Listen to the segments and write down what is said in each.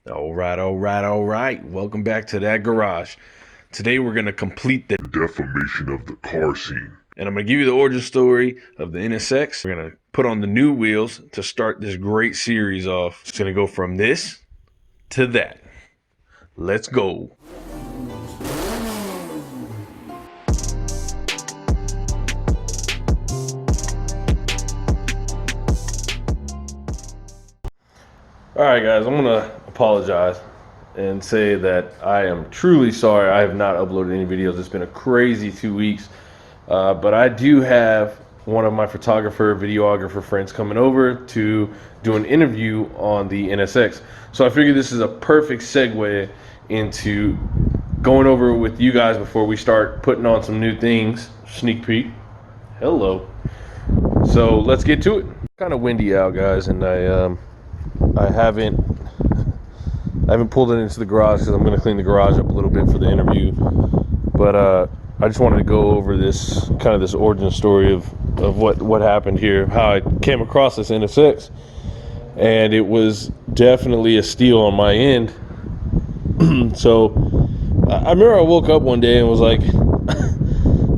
All right. Welcome back to that garage. Today we're going to complete the defamation of the car scene. And I'm going to give you the origin story of the NSX. We're going to put on the new wheels to start this great series off. It's going to go from this to that. Let's go. All right, guys, I'm going to apologize and say that I am truly sorry I have not uploaded any videos. It's been a crazy 2 weeks, but I do have one of my photographer, videographer friends coming over to do an interview on the NSX. So I figured this is a perfect segue into going over it with you guys before we start putting on some new things. Sneak peek. Hello. So let's get to it. Kind of windy out, guys, and I haven't pulled it into the garage because I'm going to clean the garage up a little bit for the interview. But I just wanted to go over this this origin story of what happened here, how I came across this NSX, and it was definitely a steal on my end. So I remember I woke up one day and was like,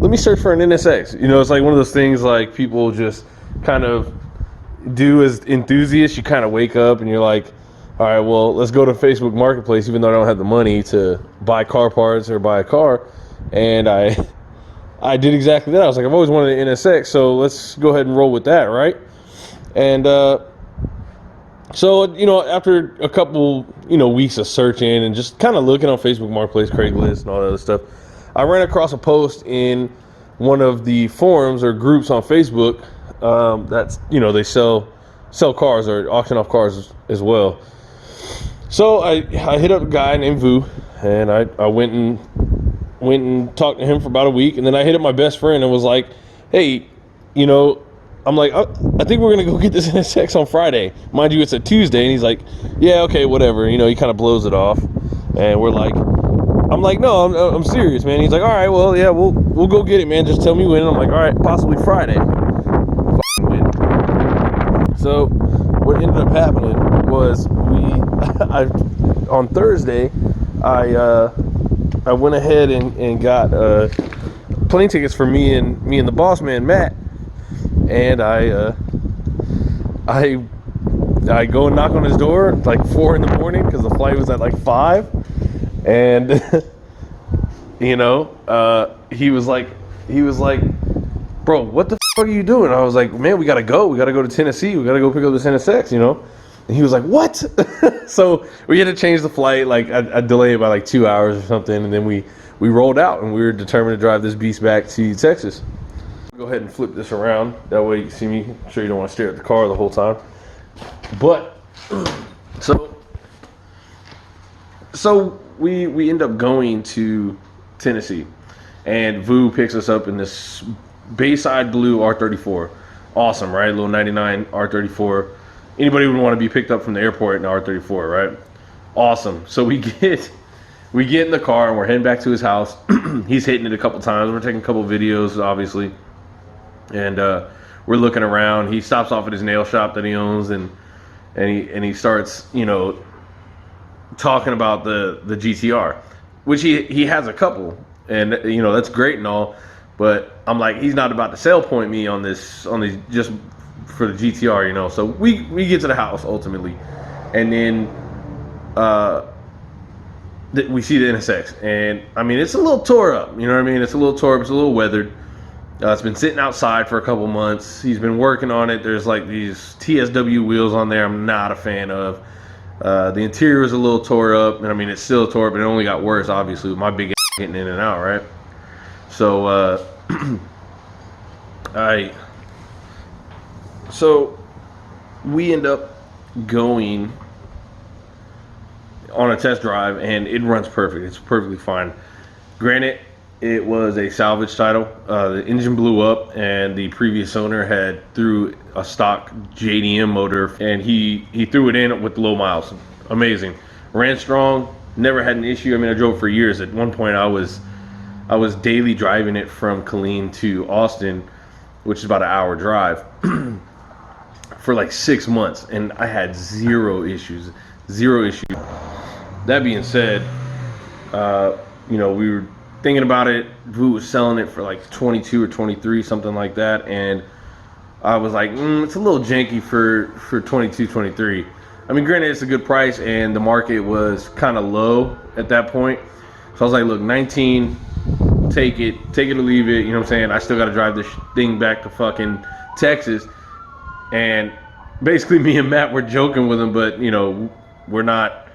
let me search for an NSX. You know, it's like one of those things like people just kind of do as enthusiasts. You kind of wake up and you're like, all right, well, let's go to Facebook Marketplace, even though I don't have the money to buy car parts or buy a car. And I did exactly that. I was like, I've always wanted an NSX, so let's go ahead and roll with that, right? And so, you know, after a couple, weeks of searching and just kind of looking on Facebook Marketplace, Craigslist, and all that other stuff, I ran across a post in one of the forums or groups on Facebook that's, they sell cars or auction off cars as well. So I hit up a guy named Vu, and I went and talked to him for about a week, and then I hit up my best friend and was like, hey, I'm like, I think we're gonna go get this NSX on Friday. Mind you, it's a Tuesday, and he's like, yeah, okay, whatever. He kind of blows it off, and I'm like, no, I'm serious, man. He's like, all right, well, yeah, we'll go get it, man. Just tell me when. And I'm like, all right, possibly Friday. So what ended up happening was on Thursday, I went ahead and got plane tickets for me and the boss man Matt, and I go and knock on his door like 4 in the morning because the flight was at like 5, and he was like, bro, what the fuck are you doing? I was like, man, we gotta go to Tennessee, we gotta go pick up this NSX, And he was like, what? So we had to change the flight. Like I delayed it by like 2 hours or something. And then we rolled out, and we were determined to drive this beast back to Texas. Go ahead and flip this around. That way you can see me. I'm sure you don't want to stare at the car the whole time. But so we end up going to Tennessee, and Vu picks us up in this Bayside blue R34. Awesome, right? Little 99 R34. Anybody would want to be picked up from the airport in the R34, right? Awesome. So we get in the car and we're heading back to his house. He's hitting it a couple times. We're taking a couple videos, obviously, and we're looking around. He stops off at his nail shop that he owns, and he starts, talking about the GTR, which he has a couple, and that's great and all, but I'm like, he's not about to sell point me on these just for the GTR, So we get to the house ultimately, and then we see the NSX, and I mean, it's a little tore up, you know what I mean? It's a little tore up, it's a little weathered. It's been sitting outside for a couple months. He's been working on it. There's like these TSW wheels on there I'm not a fan of. The interior is a little tore up, and I mean, it's still tore up, but it only got worse, obviously, with my big ass getting in and out, right? So So we end up going on a test drive, and it runs perfect. It's perfectly fine. Granted, it was a salvage title. The engine blew up, and the previous owner had threw a stock JDM motor, and he threw it in with low miles. Amazing. Ran strong. Never had an issue. I mean, I drove for years. At one point, I was daily driving it from Killeen to Austin, which is about an hour drive, for like 6 months, and I had zero issues. that being said, you know, we were thinking about it. Vu was selling it for like 22 or 23, something like that, and I was like, it's a little janky for 22, 23. I mean, granted, it's a good price, and the market was kind of low at that point. So I was like, look, 19, take it or leave it. You know what I'm saying? I still got to drive this thing back to fucking Texas. And basically, me and Matt were joking with him, but you know, we're not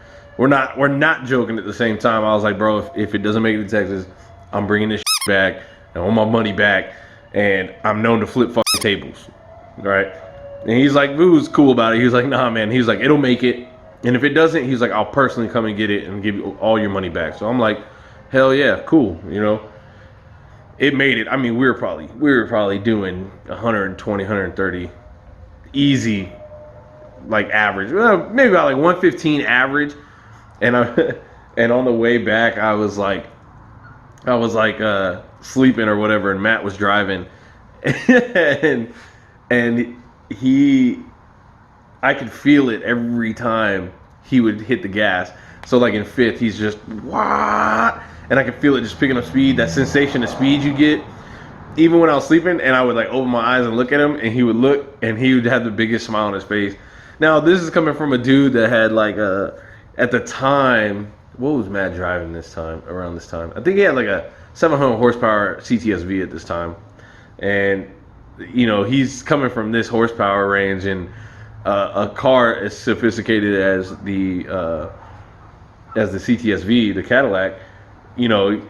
joking at the same time. I was like, bro, if it doesn't make it to Texas, I'm bringing this back. I want my money back, and I'm known to flip fucking tables, right? And he's like, Vu's cool about it. He was like, nah, man. He was like, it'll make it. And if it doesn't, he's like, I'll personally come and get it and give you all your money back. So I'm like, hell yeah, cool. You know, it made it. I mean, we were probably doing 120, 130 easy, like average. Well, maybe about like 115 average. And and on the way back, I was like sleeping or whatever, and Matt was driving, and I could feel it every time he would hit the gas. So like in fifth, he's just what, and I could feel it just picking up speed. That sensation of speed you get, even when I was sleeping, and I would like open my eyes and look at him, and he would look, and he would have the biggest smile on his face. Now this is coming from a dude that had like at the time, what was Matt driving this time? Around this time, I think he had like a 700 horsepower CTSV at this time, and you know, he's coming from this horsepower range, and a car as sophisticated as the CTSV, the Cadillac. You know,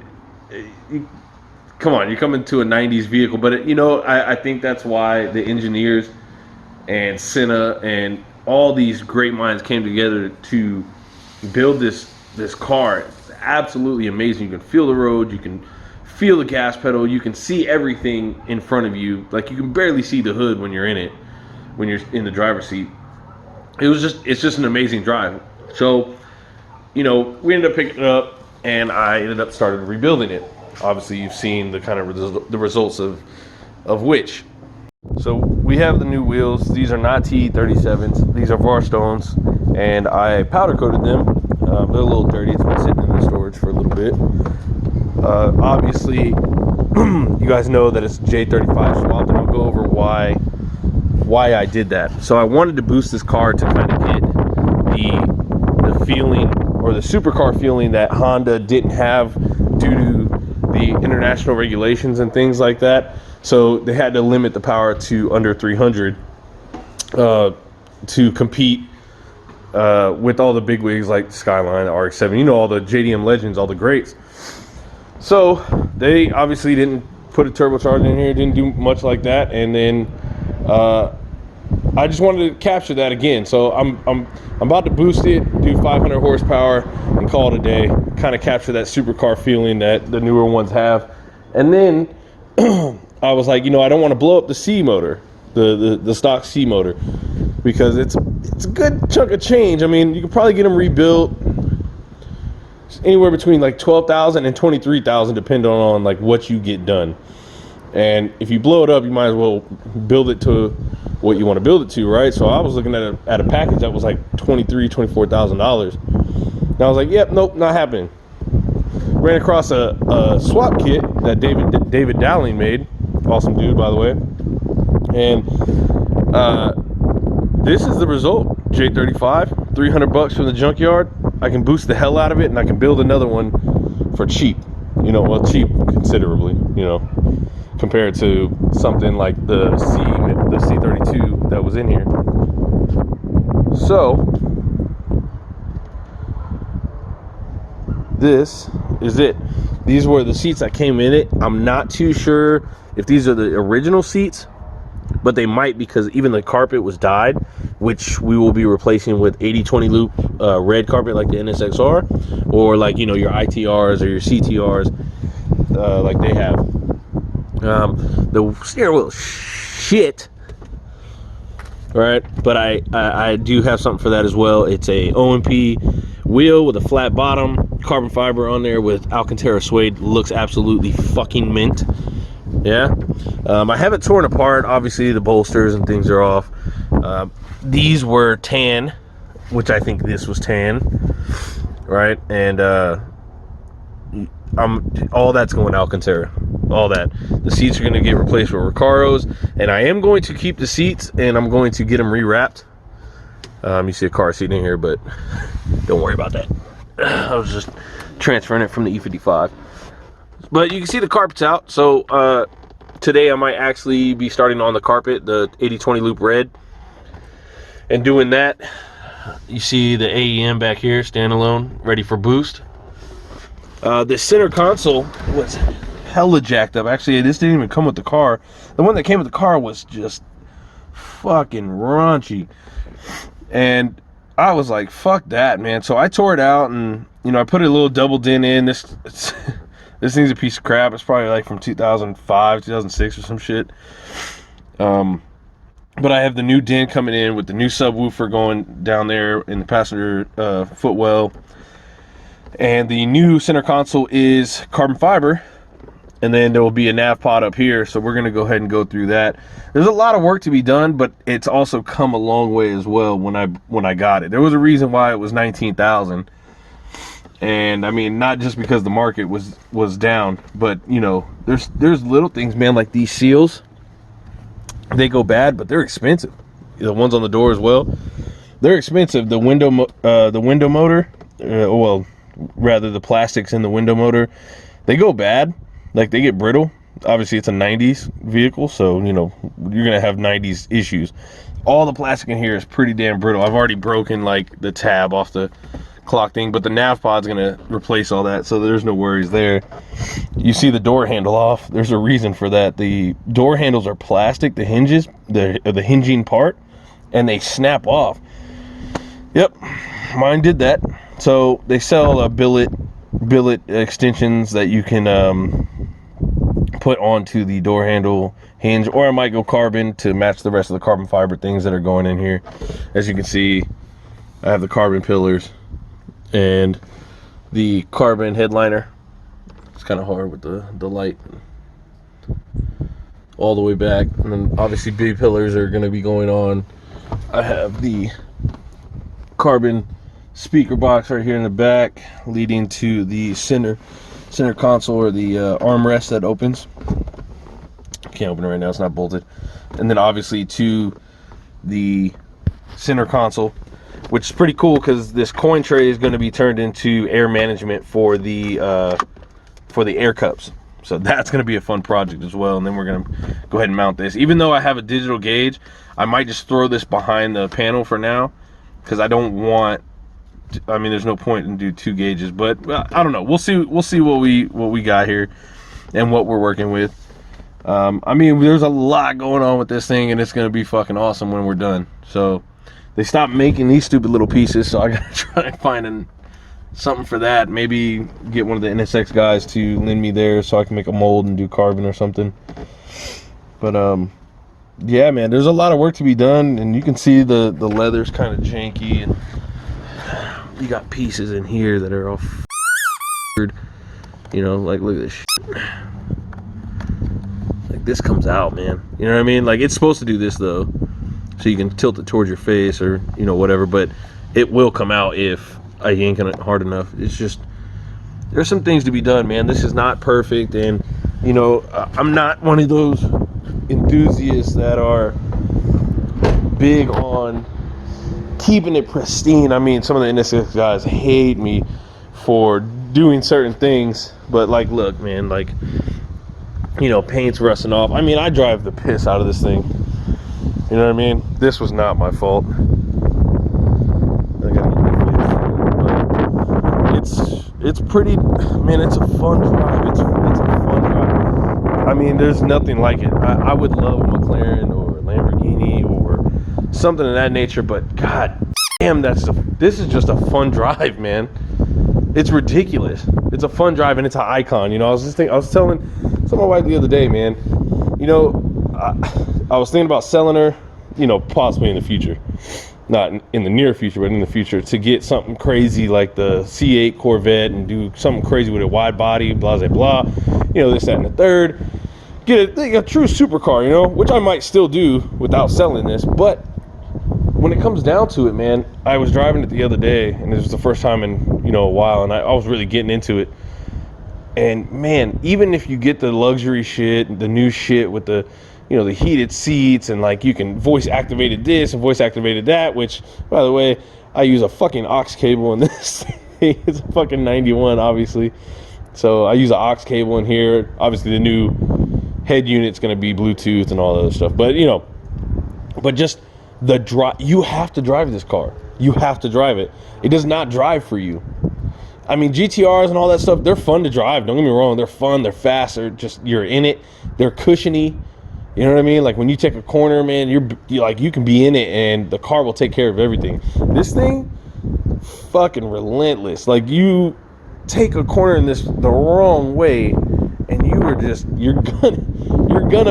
come on, you're coming to a 90s vehicle, but you know, I think that's why the engineers and Senna and all these great minds came together to build this car. It's absolutely amazing. You can feel the road, you can feel the gas pedal, you can see everything in front of you. Like, you can barely see the hood when you're in it, when you're in the driver's seat. It's just an amazing drive. So, you know, we ended up picking it up, and I ended up starting rebuilding it. Obviously, you've seen the kind of the results of which. So we have the new wheels. These are not TE37s. These are Varstones, and I powder coated them. They're a little dirty. It's been sitting in the storage for a little bit. Obviously, you guys know that it's J35 swap, and I'll go over why I did that. So I wanted to boost this car to kind of get the feeling, or the supercar feeling, that Honda didn't have due to the international regulations and things like that. So they had to limit the power to under 300 to compete with all the big wigs like Skyline, the RX-7, you know, all the JDM legends, all the greats. So they obviously didn't put a turbocharger in here, didn't do much like that, and then I just wanted to capture that again. So I'm about to boost it, do 500 horsepower, and call it a day. Kind of capture that supercar feeling that the newer ones have, and then I was like, you know, I don't want to blow up the C motor, the stock C motor, because it's a good chunk of change. I mean, you could probably get them rebuilt anywhere between like 12,000 and 23,000, depending on like what you get done. And if you blow it up, you might as well build it to what you want to build it to, right? So I was looking at a package that was like $24,000. And I was like, yep, nope, not happening. Ran across a swap kit that David Dowling made. Awesome dude, by the way. And this is the result. J35, $300 from the junkyard. I can boost the hell out of it, and I can build another one for cheap. You know, well, cheap considerably, you know, compared to something like the C32 that was in here. So this is it. These were the seats that came in it. I'm not too sure if these are the original seats, but they might, because even the carpet was dyed, which we will be replacing with 80/20 loop red carpet like the NSXR, or like, you know, your ITRs or your CTRs like they have. The steering wheel shit, right? But I do have something for that as well. It's a OMP wheel with a flat bottom, carbon fiber on there with Alcantara suede. Looks absolutely fucking mint. Yeah. I have it torn apart. Obviously the bolsters and things are off. These were tan, which I think this was tan, right? And all that's going Alcantara, all that. The seats are going to get replaced with Recaros, and I am going to keep the seats, and I'm going to get them rewrapped. You see a car seat in here, but don't worry about that. I was just transferring it from the E55. But you can see the carpet's out. So today I might actually be starting on the carpet, the 80/20 loop red, and doing that. You see the AEM back here, standalone, ready for boost. The center console was hella jacked up. Actually, this didn't even come with the car. The one that came with the car was just fucking raunchy. And I was like, fuck that, man. So I tore it out, and, you know, I put a little double dent in. This thing's a piece of crap. It's probably like from 2005, 2006 or some shit. But I have the new dent coming in with the new subwoofer going down there in the passenger footwell. And the new center console is carbon fiber. And then there will be a nav pod up here. So we're going to go ahead and go through that. There's a lot of work to be done, but it's also come a long way as well when I got it. There was a reason why it was $19,000. And I mean, not just because the market was down, but you know, there's little things, man, like these seals. They go bad, but they're expensive. The ones on the door as well. They're expensive. The window motor, well, rather the plastics in the window motor, they go bad. Like, they get brittle. Obviously, it's a 90s vehicle, so, you know, you're going to have 90s issues. All the plastic in here is pretty damn brittle. I've already broken, like, the tab off the clock thing, but the nav pod's going to replace all that, so there's no worries there. You see the door handle off. There's a reason for that. The door handles are plastic, the hinges, the hinging part, and they snap off. Yep, mine did that. So they sell billet extensions that you can put onto the door handle hinge, or I might go carbon to match the rest of the carbon fiber things that are going in here. As you can see, I have the carbon pillars and the carbon headliner. It's kind of hard with the light all the way back, and then obviously B pillars are going to be going on. I have the carbon speaker box right here in the back, leading to the center console, or the armrest that opens. Can't open it right now, it's not bolted. And then obviously to the center console, which is pretty cool because this coin tray is going to be turned into air management for the air cups. So that's going to be a fun project as well. And then we're going to go ahead and mount this. Even though I have a digital gauge, I might just throw this behind the panel for now, because I don't want, I mean, there's no point in do 2 gauges, but I don't know. We'll see what we got here and what we're working with. I mean, there's a lot going on with this thing, and it's going to be fucking awesome when we're done. So they stopped making these stupid little pieces, so I got to try and find something for that. Maybe get one of the NSX guys to lend me theirs so I can make a mold and do carbon or something. But yeah, man, there's a lot of work to be done, and you can see the leather's kind of janky, and you got pieces in here that are all you know, like, look at this shit. Like, this comes out, man, you know what I mean? Like, it's supposed to do this though, so you can tilt it towards your face, or, you know, whatever, but it will come out if I yank on it hard enough. It's just, there's some things to be done, man. This is not perfect, and, you know, I'm not one of those enthusiasts that are big on keeping it pristine. I mean, some of the NSX guys hate me for doing certain things, but like, look, man, like, you know, paint's rusting off. I mean, I drive the piss out of this thing, you know what I mean? This was not my fault. I gotta get it's pretty, man. It's a fun drive. It's a fun drive. I mean, there's nothing like it. I would love a McLaren or a Lamborghini or something of that nature, but god damn, this is just a fun drive, man. It's ridiculous. It's a fun drive, and it's an icon. You know, I was telling my wife the other day, man, you know, I was thinking about selling her, you know, possibly in the future, not in the near future, but in the future, to get something crazy like the C8 Corvette and do something crazy with a wide body, blah blah blah, you know, this, that, and the third. Get a true supercar, you know, which I might still do without selling this. But when it comes down to it, man, I was driving it the other day, and this was the first time in a while, and I was really getting into it. And man, even if you get the luxury shit, the new shit with the, the heated seats, and like you can voice activated this and voice activated that, which, by the way, I use a fucking aux cable in this thing. It's a fucking 91, obviously. So I use an aux cable in here. Obviously the new head unit's going to be Bluetooth and all that other stuff. But, but just the drive, you have to drive this car. You have to drive it. It does not drive for you. I mean, GTRs and all that stuff, they're fun to drive. Don't get me wrong. They're fun. They're fast. You're in it. They're cushiony. You know what I mean? Like when you take a corner, man, you're like, you can be in it and the car will take care of everything. This thing, fucking relentless. Like you take a corner in this the wrong way and you're gonna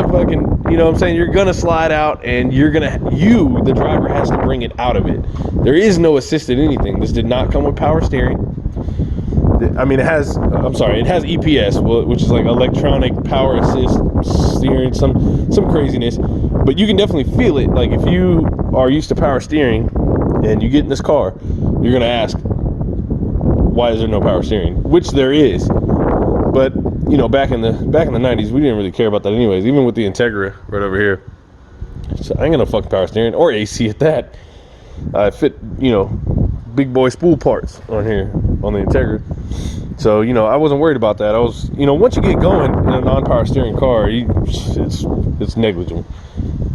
fucking, you know what I'm saying? You're gonna slide out and the driver has to bring it out of it. There is no assisted anything. This did not come with power steering. I mean, it has EPS, which is like electronic power assist steering, some craziness, but you can definitely feel it. Like if you are used to power steering and you get in this car, you're gonna ask, why is there no power steering? Which there is, but back in the 90s, we didn't really care about that anyways. Even with the Integra right over here, so I ain't gonna fucking power steering or AC at that. I fit big boy spool parts on here on the Integra. So, I wasn't worried about that. I was, once you get going in a non-power steering car, it's negligible.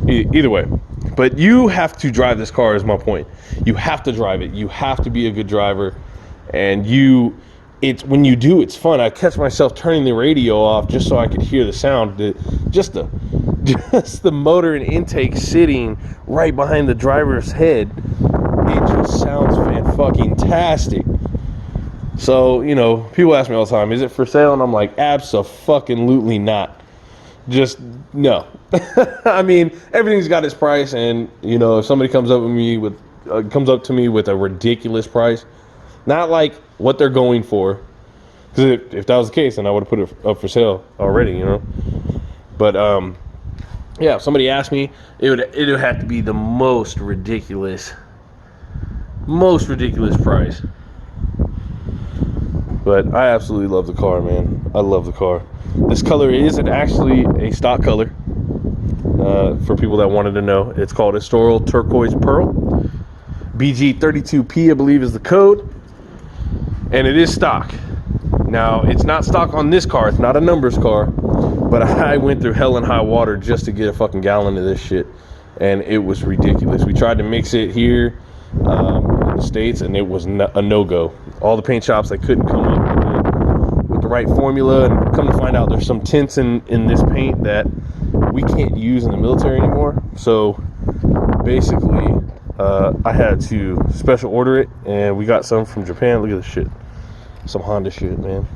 Either way. But you have to drive this car is my point. You have to drive it. You have to be a good driver. And when you do, it's fun. I catch myself turning the radio off just so I could hear the sound. Just the motor and intake sitting right behind the driver's head. It just sounds fan-fucking-tastic. So, people ask me all the time, is it for sale? And I'm like, abso-fucking-lutely not. Just, no. I mean, everything's got its price, and, if somebody comes up to me with a ridiculous price, not like what they're going for, because if that was the case, then I would have put it up for sale already, But, yeah, if somebody asked me, it would have to be the most ridiculous price. But I absolutely love the car, man. I love the car. This color isn't actually a stock color. For people that wanted to know, it's called Estoral Turquoise Pearl. BG32P, I believe, is the code. And it is stock. Now, it's not stock on this car. It's not a numbers car. But I went through hell and high water just to get a fucking gallon of this shit. And it was ridiculous. We tried to mix it here in the States, and it was a no-go. All the paint shops, they couldn't come up with the right formula, and come to find out there's some tints in this paint that we can't use in the military anymore. So basically, I had to special order it, and we got some from Japan. Look at this shit. Some Honda shit, man.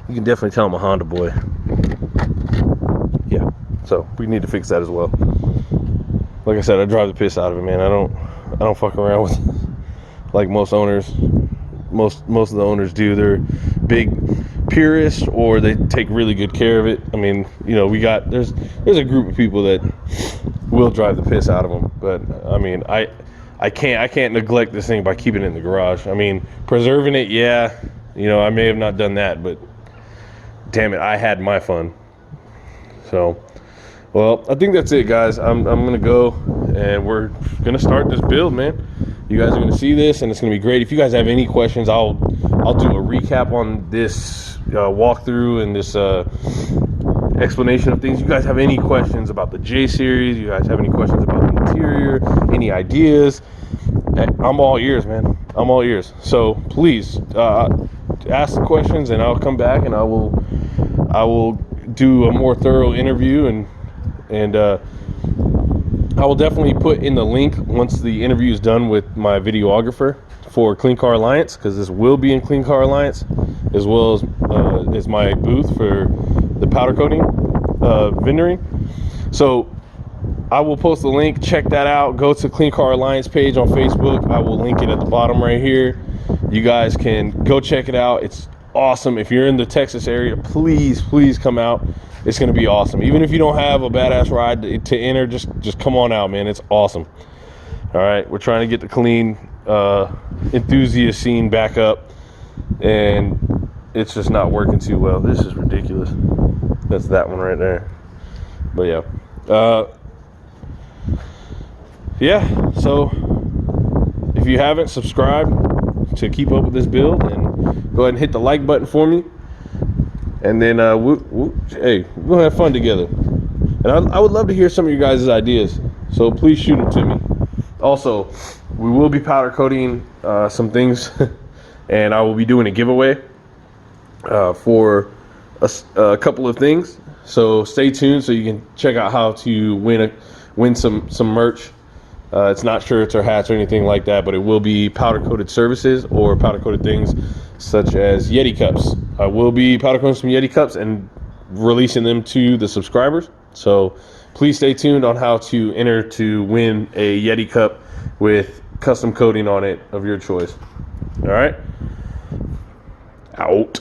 You can definitely tell I'm a Honda boy. Yeah, so we need to fix that as well. Like I said, I drive the piss out of it, man. I don't fuck around with like most owners. Most of the owners do. They're big purists, or they take really good care of it. I mean, there's a group of people that will drive the piss out of them. But I mean, I can't neglect this thing by keeping it in the garage. I mean, preserving it, yeah. I may have not done that, but damn it, I had my fun. So, well, I think that's it, guys. I'm gonna go, and we're gonna start this build, man. You guys are gonna see this, and it's gonna be great. If you guys have any questions, I'll do a recap on this walkthrough and this explanation of things. You guys have any questions about the J series? You guys have any questions about the interior? Any ideas? I'm all ears, man. I'm all ears. So please ask the questions, and I'll come back, and I will do a more thorough interview, and I will definitely put in the link once the interview is done with my videographer for Clean Car Alliance, because this will be in Clean Car Alliance, as well as my booth for the powder coating vendoring. So I will post the link. Check that out. Go to Clean Car Alliance page on Facebook. I will link it at the bottom right here. You guys can go check it out. It's awesome. If you're in the Texas area, please come out. It's going to be awesome. Even if you don't have a badass ride to enter, just come on out, man. It's awesome. All right, we're trying to get the clean enthusiast scene back up, and it's just not working too well. This is ridiculous. That's that one right there. But yeah, so if you haven't subscribed to keep up with this build, then go ahead and hit the like button for me, and then hey, we're gonna have fun together. And I would love to hear some of you guys' ideas, so please shoot them to me. Also, we will be powder coating some things, and I will be doing a giveaway for a couple of things. So stay tuned so you can check out how to win some merch. It's not shirts or hats or anything like that, but it will be powder coated services or powder coated things such as Yeti cups. I will be powder coating some Yeti cups and releasing them to the subscribers. So please stay tuned on how to enter to win a Yeti cup with custom coating on it of your choice. All right. Out.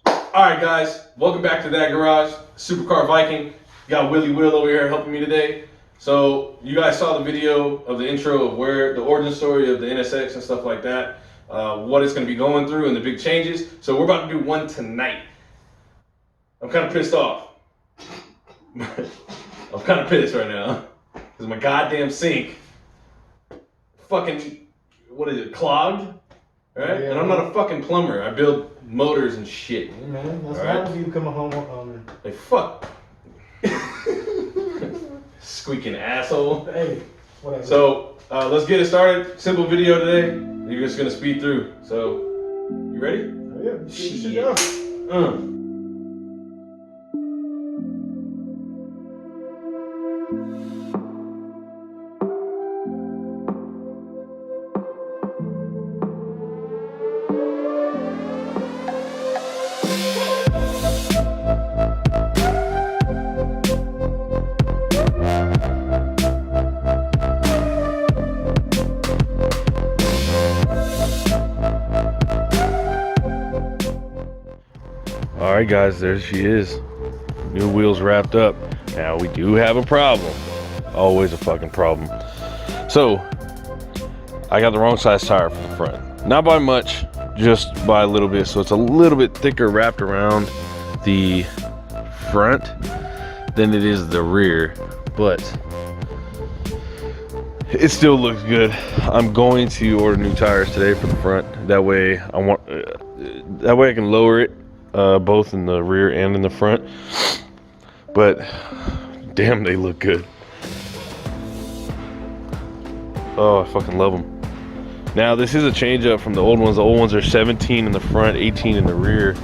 All right, guys. Welcome back to That Garage. Supercar Viking. Got Willie Will over here helping me today. So you guys saw the video of the intro of where the origin story of the NSX and stuff like that, what it's going to be going through and the big changes. So we're about to do one tonight. I'm kind of pissed off. I'm kind of pissed right now because my goddamn sink fucking, what is it, clogged? Right? Yeah. And I'm not a fucking plumber. I build motors and shit. Hey man, that's right? why you come home. Like, fuck. Squeaking asshole. Hey, whatever. So let's get it started. Simple video today. You're just gonna speed through. So you ready? Yeah. Shit. All right, guys, there she is. New wheels wrapped up. Now we do have a problem. Always a fucking problem. So I got the wrong size tire for the front. Not by much, just by a little bit. So it's a little bit thicker wrapped around the front than it is the rear, but it still looks good. I'm going to order new tires today for the front. That way I can lower it both in the rear and in the front. But damn, they look good. Oh, I fucking love them. Now this is a change up from the old ones. The old ones are 17 in the front, 18 in the rear.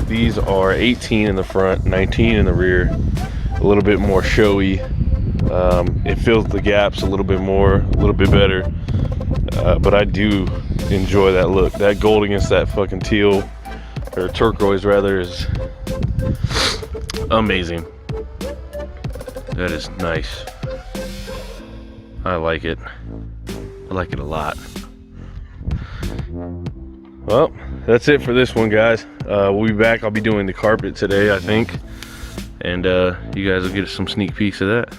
These are 18 in the front, 19 in the rear. A little bit more showy. It fills the gaps a little bit more, a little bit better. But I do enjoy that look. That gold against that fucking teal, or turquoise rather, is amazing. That is nice. I like it. I like it a lot. Well, that's it for this one, guys. We'll be back. I'll be doing the carpet today, I think. And you guys will get some sneak peeks of that.